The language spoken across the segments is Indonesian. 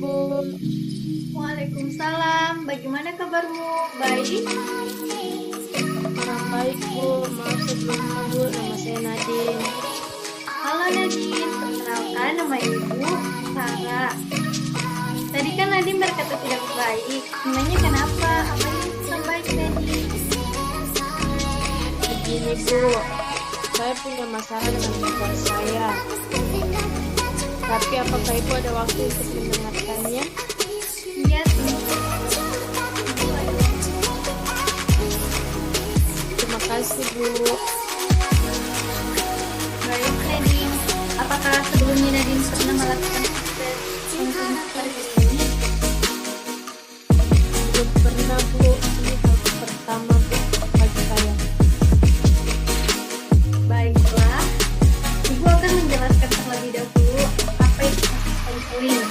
Bu. Waalaikumsalam. Bagaimana kabarmu? Baik? Kurang baik, Bu. Maaf sebelumnya, Bu. Nama saya Nadine. Halo Nadine, perkenalkan nama Ibu Sarah. Tadi kan Nadine berkata tidak baik. Memangnya kenapa? Apa yang kurang baik Nadine? Begini, Bu. Saya punya masalah dengan pacar saya. Tapi apakah Ibu ada waktu untuk mendengarkannya? Iya, tunggu. Terima kasih, Bu. Baik Nadine. Apakah sebelumnya Nadine pernah melakukan proses untuk seperti ini? Belum pernah, Bu. Ini kali pertama, Bu, bagi saya. Baiklah. Ibu akan menjelaskan terlebih dahulu apa itu proses konseling.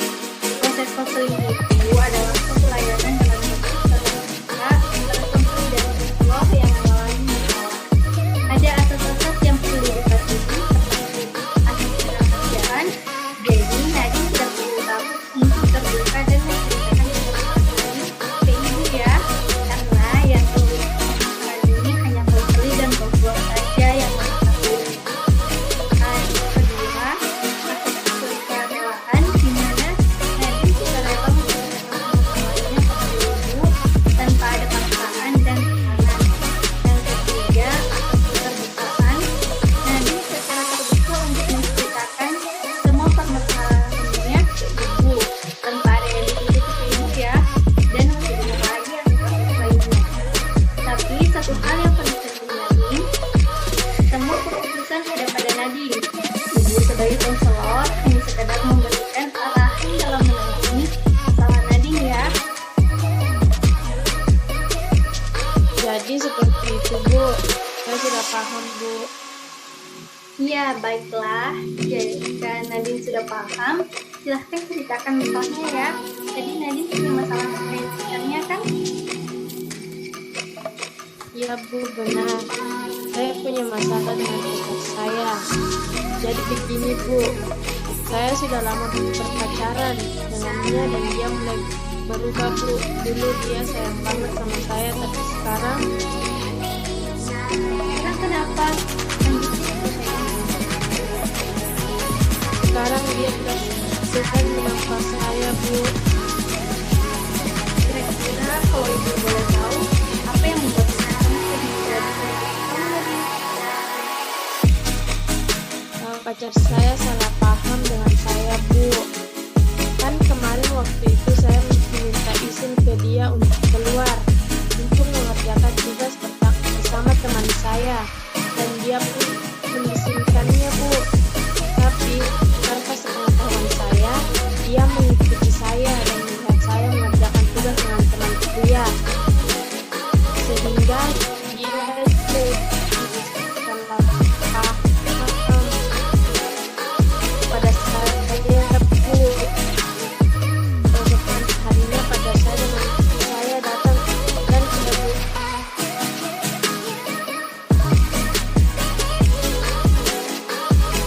Proses konseling itu adalah suatu layanan dalam bentuk secara kita berkonsul dari psikolog yang mengalami masalah. Ada asas-asas yang perlu dipatuhi seperti asas kerahasiaan. Jadi Nadine tidak perlu takut untuk terbuka dan menceritakan informasi ke ibu ya, karena yang perlu dilakukan ini hanya konseling dan konselor saja yang mengetahui. Kedua, proses kesukarelawan di mana Nadine suka rela menceritakan masalahnya kepada ibu tanpa ada paksaan dan tekanan. Yang ketiga, asas keterbukaan. Nadine secara terbuka untuk menceritakan semua permasalahannya ke ibu tanpa ada yang ditutup ke ibu ya, dan masih banyak lagi asas-asas lainnya. Tapi satu hal yang perlu diingat Nadine, semua keputusan ada pada Nadine. Ibu sebagai konselor hanya sekedar memberikan arahan dalam menangani masalah Nadine ya. Jadi seperti itu, Bu. Saya sudah paham, Bu. Iya, baiklah. Jika Nadine sudah paham, silahkan ceritakan masalahnya ya. Tadi Nadine punya masalah terkait pacarnya kan? Iya, Bu, benar. Saya punya masalah dengan pacar saya. Jadi begini, Bu. Saya sudah lama berpacaran dengannya dan dia mulai berubah, Bu. Dulu dia sayang banget sama saya, tapi sekarang Sekarang kenapa? sekarang dia tidak suka menampak saya, Bu. Kira-kira kalau ibu boleh tahu, apa yang membuat sekarang jadi tidak bisa kamu Nadine? Pacar saya salah paham dengan saya, Bu. Kan kemarin waktu itu saya minta izin ke dia untuk keluar untuk mengerjakan tugas bersama teman saya, dan dia pun mengizinkannya, Bu. Tapi tanpa sepengetahuan saya, dia mengikuti saya dan melihat saya mengerjakan tugas dengan teman dia, sehingga dia salah paham pada saya, Bu. Keesokan harinya pacar saya dengan saya datang dan menegur.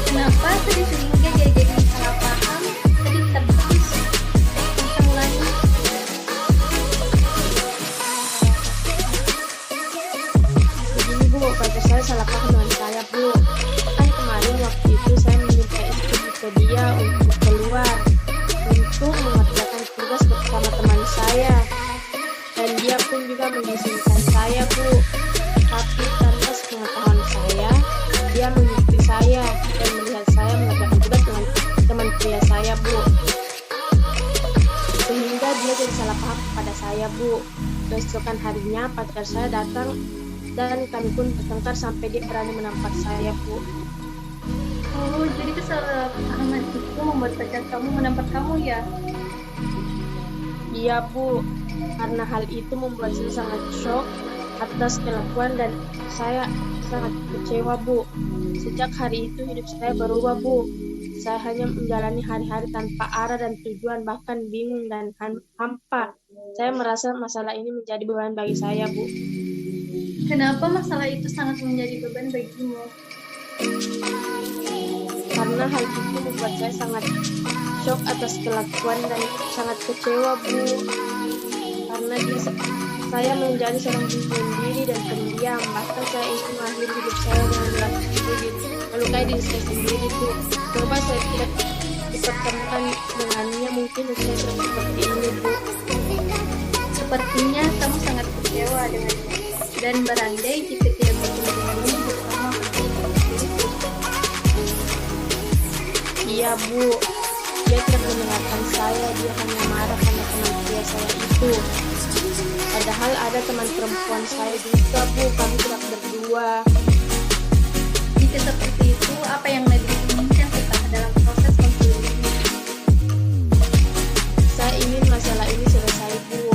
Kenapa tadi sehingga dia jadi salah paham? Tadi terputus. Tentang ulangi. Begini, Bu, pacar saya salah paham dengan saya, Bu. Kan kemarin waktu itu saya meminta izin ke dia untuk keluar untuk mengerjakan tugas bersama teman saya, dan dia pun juga mengizinkan saya, Bu. Tapi tanpa sepengetahuan saya, dia mengikuti saya dan melihat saya mengerjakan tugas dengan teman pria saya, Bu. Sehingga dia jadi salah paham kepada saya, Bu. Besokan harinya pacar saya datang dan kami pun bertengkar sampai dia berani menampar saya, Bu. Oh, jadi kesalahpahaman itu membuat pacar kamu menampar kamu ya? Iya, Bu. Karena hal itu membuat saya sangat shock atas kelakuan dan saya sangat kecewa, Bu. Sejak hari itu hidup saya berubah, Bu. Saya hanya menjalani hari-hari tanpa arah dan tujuan, bahkan bingung dan hampa. Saya merasa masalah ini menjadi beban bagi saya, Bu. Kenapa masalah itu sangat menjadi beban bagimu? Karena hal itu membuat saya sangat shock atas kelakuan dan sangat kecewa, Bu. Karena saya menjadi seorang penyendiri dan pendiam. Bahkan saya ingin mengakhiri hidup saya dengan melukai diri saya sendiri, Bu. Coba saya tidak dipertemukan dengannya, mungkin saya tidak seperti ini, Bu. Sepertinya kamu sangat kecewa dengannya dan berandai jika tidak bertemu dengannya bersama itu. Iya, Bu. Dia tidak mendengarkan saya. Dia hanya marah karena teman pria saya itu. Padahal ada teman perempuan saya juga, Bu. Kami tidak berdua. Jika seperti itu, apa yang Nadine inginkan setelah dalam proses konseling ini? Saya ingin masalah ini selesai, Bu.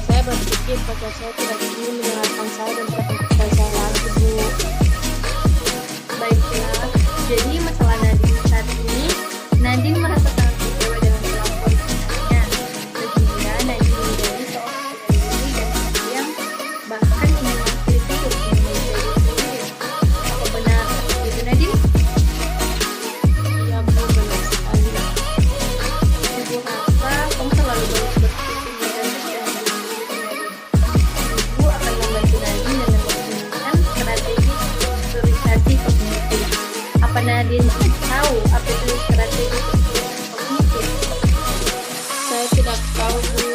Saya berpikir pacar saya tidak ingin mendengarkan saya dan tidak mencintai saya lagi, Bu. Baiklah, jadi masalah Nadine saat ini, Nadine merasa sangat kecewa dengan kelakuan pacarnya, sehingga Nadine menjadi seorang penyendiri dan pendiam, bahkan ingin mengakhiri hidup dengan diri sendiri. Apa benar seperti itu, Nadine? Iya, Bu, benar sekali. Ibu rasa kamu selalu berpikir negatif dan Ibu akan membantu Nadine dengan menggunakan strategi strukturisasi kognitif. Apa Nadine tahu apa itu strategi strukturisasi kognitif? Saya tidak tahu, Bu.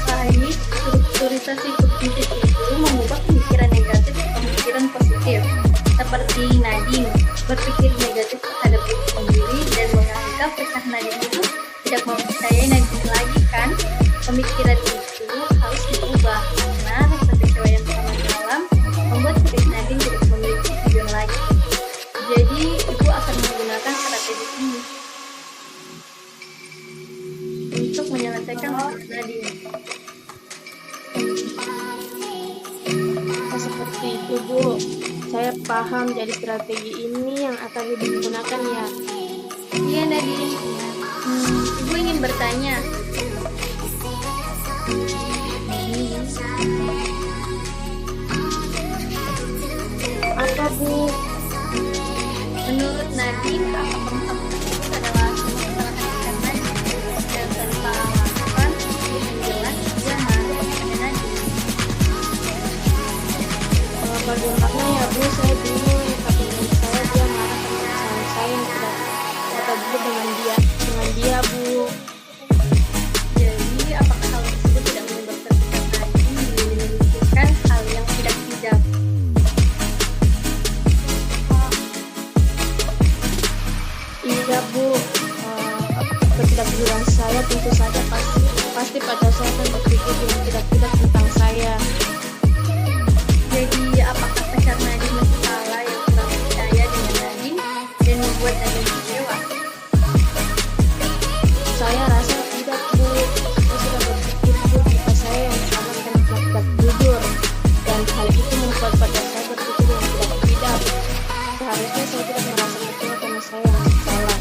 Baik, strukturisasi kognitif itu mengubah pemikiran negatif ke pemikiran positif. Seperti Nadine berpikir negatif terhadap diri sendiri dan menganggap kisah Nadine itu tidak mempercayai Nadine lagi kan? Pemikiran itu harus diubah karena rasa kecewa yang sangat dalam membuat diri Nadine tidak memiliki tujuan lagi. Jadi ibu akan menggunakan strategi ini untuk menyelesaikan masalah Nadine. Oh, seperti itu, Bu. Saya paham, jadi strategi ini yang akan digunakan ya. Iya Nadine. Ibu ingin bertanya. Apa, Bu? Menurut Nadine, apa kamu tersebut adalah semua kesalahan Nadine dan tanpa alasan yang jelas dia harus kepada Nadine. Bagaimana ya, Bu? Saya bingung. Tapi menurut saya dia marah karena kesalahan saya yang tidak dapat dulu dengan dia, Bu. Jadi, apakah hal tersebut tidak menyebabkan sikap Nadine menunjukkan hal yang tidak bijak? Iya, Bu. Ketidakjujuran saya tentu saja pasti pacar saya akan berpikir yang tidak tentang saya. Jadi, apakah pacar Nadine masih salah yang kurang percaya dengan Nadine dan membuat Nadine kecewa? Saya rasa tidak, Bu. Saya sudah berpikir, Bu, jika saya yang salah karena tidak jujur. Dan hal itu membuat pacar saya berpikir yang tidak. Seharusnya saya tidak merasa kecewa karena saya yang salah.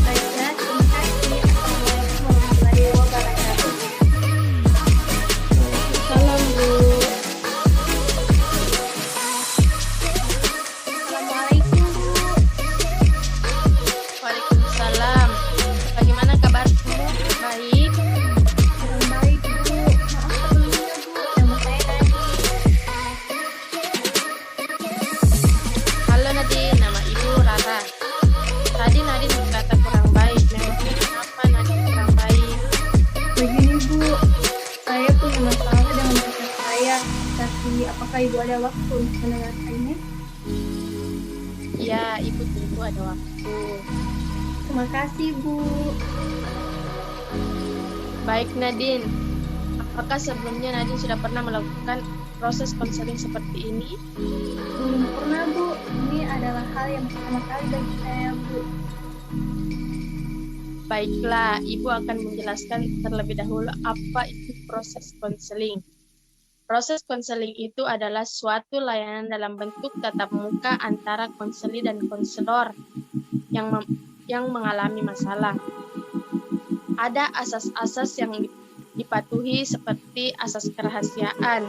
Baiklah, terima kasih. Assalamualaikum warahmatullahi wabarakatuh. Salam, Bu. Assalamualaikum, Bu. Waalaikumsalam. Bagaimana kabarmu? Baik. Kurang baik, Bu. Maaf sebelumnya, Bu. Nama saya Nadine. Halo Nadine, nama Ibu Rara. Tadi Nadine berkata kurang baik. Memangnya kenapa Nadine kurang baik? Begini, Bu. Saya punya masalah dengan pacar saya. Tapi apakah Ibu ada waktu untuk mendengarkannya? Ya, Ibu tentu ada waktu. Terima kasih, Bu. Baik Nadine, apakah sebelumnya Nadine sudah pernah melakukan proses konseling seperti ini? Belum pernah, Bu. Ini adalah hal yang pertama kali bagi saya, Bu. Baiklah, Ibu akan menjelaskan terlebih dahulu apa itu proses konseling. Proses konseling itu adalah suatu layanan dalam bentuk tatap muka antara konseli dan konselor yang mengalami masalah. Ada asas-asas yang dipatuhi seperti asas kerahasiaan.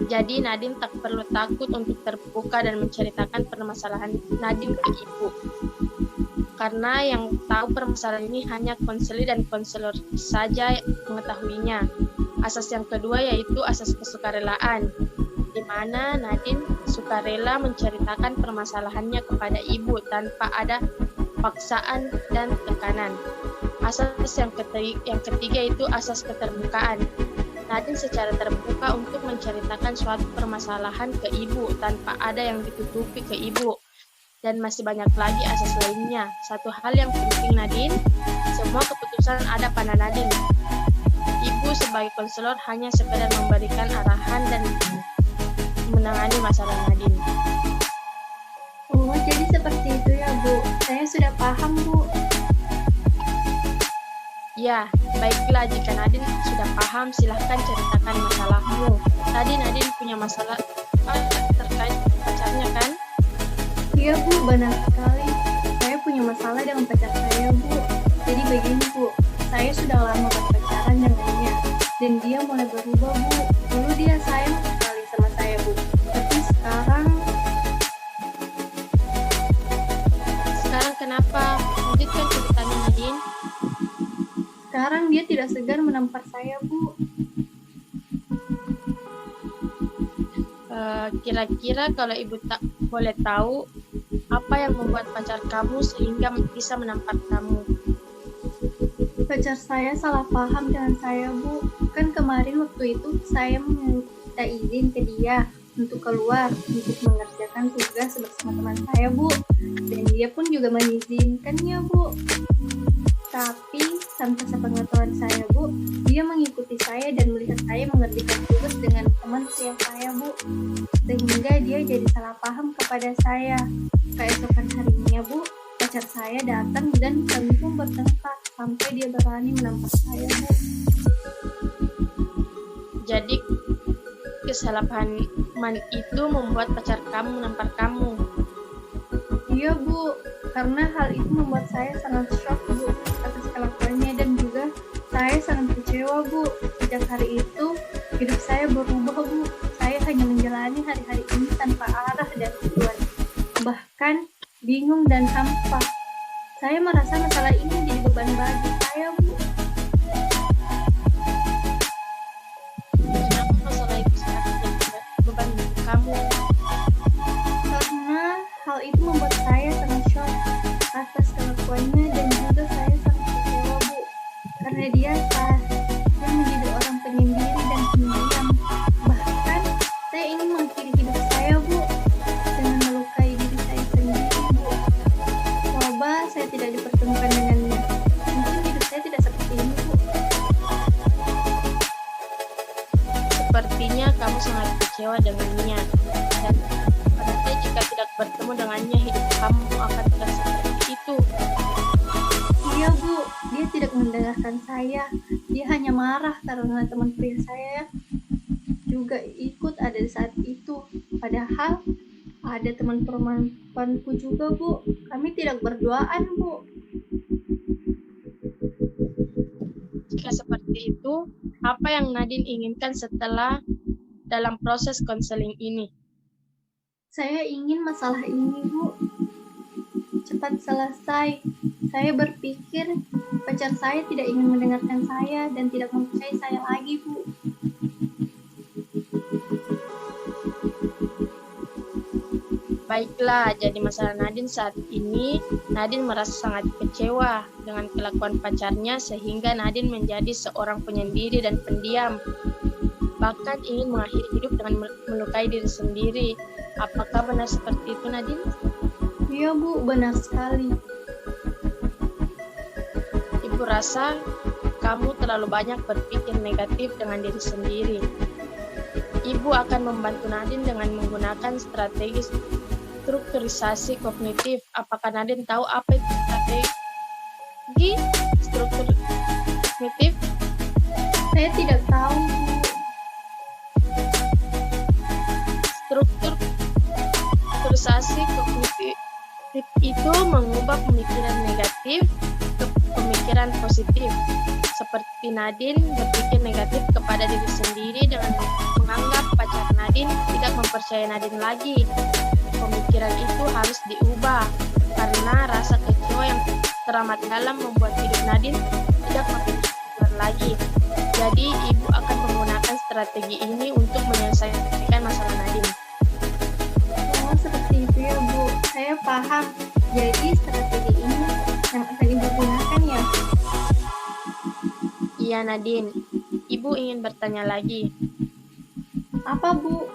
Jadi Nadine tak perlu takut untuk terbuka dan menceritakan permasalahan Nadine ke Ibu. karena yang tahu permasalahan ini hanya konselor dan konselor saja mengetahuinya. Asas yang kedua yaitu asas kesukarelaan, di mana Nadine sukarela menceritakan permasalahannya kepada ibu tanpa ada paksaan dan tekanan. Asas yang ketiga itu asas keterbukaan. Nadine secara terbuka untuk menceritakan suatu permasalahan ke ibu tanpa ada yang ditutupi ke ibu. Dan masih banyak lagi asas lainnya. Satu hal yang penting Nadine, semua keputusan ada pada Nadine. Ibu sebagai konselor hanya sekedar memberikan arahan dan menangani masalah Nadine. Oh, jadi seperti itu ya, Bu. Saya sudah paham, Bu. Ya, baiklah jika Nadine sudah paham, silahkan ceritakan masalahmu. Tadi Nadine punya masalah terkait pacarnya kan? Iya, Bu, benar sekali. Saya punya masalah dengan pacar saya, Bu. Jadi begini, Bu. Saya sudah lama berpacaran dengannya. Dan dia mulai berubah, Bu. Dulu dia sayang sekali sama saya, Bu. Tapi sekarang kenapa? Lanjutkan ceritanya, Nadine. Sekarang dia tidak segan menampar saya, Bu. Kira-kira kalau ibu tak boleh tahu, apa yang membuat pacar kamu sehingga bisa menampar kamu? Pacar saya salah paham dengan saya, Bu. Kan kemarin waktu itu saya meminta izin ke dia untuk keluar untuk mengerjakan tugas bersama teman saya, Bu. Dan dia pun juga mengizinkannya, Bu. Tapi tanpa sepengetahuan saya, Bu, dia mengikuti saya dan melihat saya mengerjakan tugas dengan teman saya, Bu. Sehingga dia jadi salah paham kepada saya. Keesokan harinya, Bu, pacar saya datang dan kami pun bertengkar sampai dia berani menampar saya, Bu. Jadi kesalahpahaman itu membuat pacar kamu menampar kamu? Iya, Bu, karena hal itu membuat saya sangat shock, Bu, atas kelakuannya, dan juga saya sangat kecewa, Bu. Sejak hari itu hidup saya berubah, Bu. Saya hanya menjalani hari-hari ini tanpa arah dan tujuan, bahkan bingung dan hampa. Saya merasa masalah ini menjadi beban bagi saya, Bu. Kenapa masalah itu sangat jadi beban bagi kamu? Karena hal itu membuat saya sangat shock atas kelakuannya, dan juga saya sangat kecewa, Bu. Karena dia menjadi orang penyendiri dan pendiam. Bahkan saya ingin mengakhiri hidup saya, Bu, dengan melukai diri saya sendiri, Bu. Coba saya tidak dipertemukan dengannya, mungkin hidup saya tidak seperti ini, Bu. Sepertinya kamu sangat kecewa dengannya, dan berarti jika tidak bertemu dengannya, hidup kamu akan tidak seperti itu. Iya, Bu, dia tidak mendengarkan saya. Dia hanya marah karena teman pria saya juga ikut ada di saat itu. Padahal ada teman perempuanku juga, Bu. Kami tidak berduaan, Bu. Jika seperti itu, apa yang Nadine inginkan setelah dalam proses konseling ini? Saya ingin masalah ini, Bu, cepat selesai. Saya berpikir pacar saya tidak ingin mendengarkan saya dan tidak mempercayai saya lagi, Bu. Baiklah, jadi masalah Nadine saat ini, Nadine merasa sangat kecewa dengan kelakuan pacarnya sehingga Nadine menjadi seorang penyendiri dan pendiam. Bahkan ingin mengakhiri hidup dengan melukai diri sendiri. Apakah benar seperti itu, Nadine? Iya, Bu, benar sekali. Ibu rasa kamu terlalu banyak berpikir negatif dengan diri sendiri. Ibu akan membantu Nadine dengan menggunakan strategi strukturisasi kognitif. Apakah Nadine tahu apa itu strategi struktur kognitif? Saya tidak tahu, Bu. Strukturisasi kognitif itu mengubah pemikiran negatif ke pemikiran positif. Seperti Nadine berpikir negatif kepada diri sendiri dengan menganggap pacar Nadine tidak mempercayai Nadine lagi. Pemikiran itu harus diubah karena rasa kecewa yang teramat dalam membuat hidup Nadine tidak memikirkan lagi. Jadi, ibu akan menggunakan strategi ini untuk menyelesaikan masalah Nadine. Oh, seperti itu ya, Bu. Saya paham. Jadi, strategi ini yang akan Ibu gunakan ya? Iya, Nadine. Ibu ingin bertanya lagi. Apa, Bu?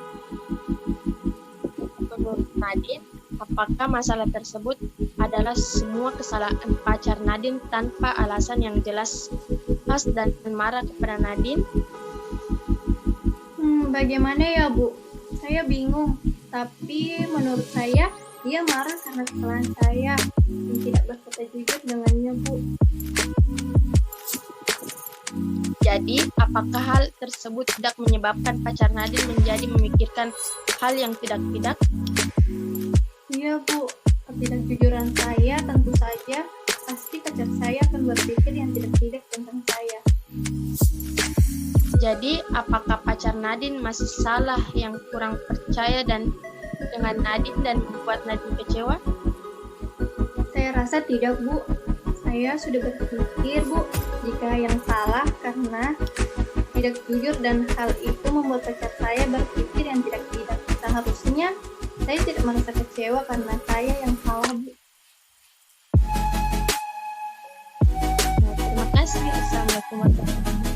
Menurut Nadine, apakah masalah tersebut adalah semua kesalahan pacar Nadine tanpa alasan yang jelas pas dan marah kepada Nadine? Bagaimana ya, Bu? Saya bingung. Tapi menurut saya, dia marah karena kesalahan saya dan tidak berkata jujur dengannya, Bu. Jadi, apakah hal tersebut tidak menyebabkan pacar Nadine menjadi memikirkan hal yang tidak-tidak? Iya, Bu. Ketidakjujuran saya tentu saja pasti pacar saya akan berpikir yang tidak-tidak tentang saya. Jadi, apakah pacar Nadine masih salah yang kurang percaya dan dengan Nadine dan membuat Nadine kecewa? Saya rasa tidak, Bu. Saya sudah berpikir, Bu, jika yang salah karena tidak jujur dan hal itu membuat pacar saya berpikir yang tidak-tidak. Seharusnya saya tidak merasa kecewa karena saya yang salah, Bu. Terima kasih. Assalamualaikum warahmatullahi wabarakatuh.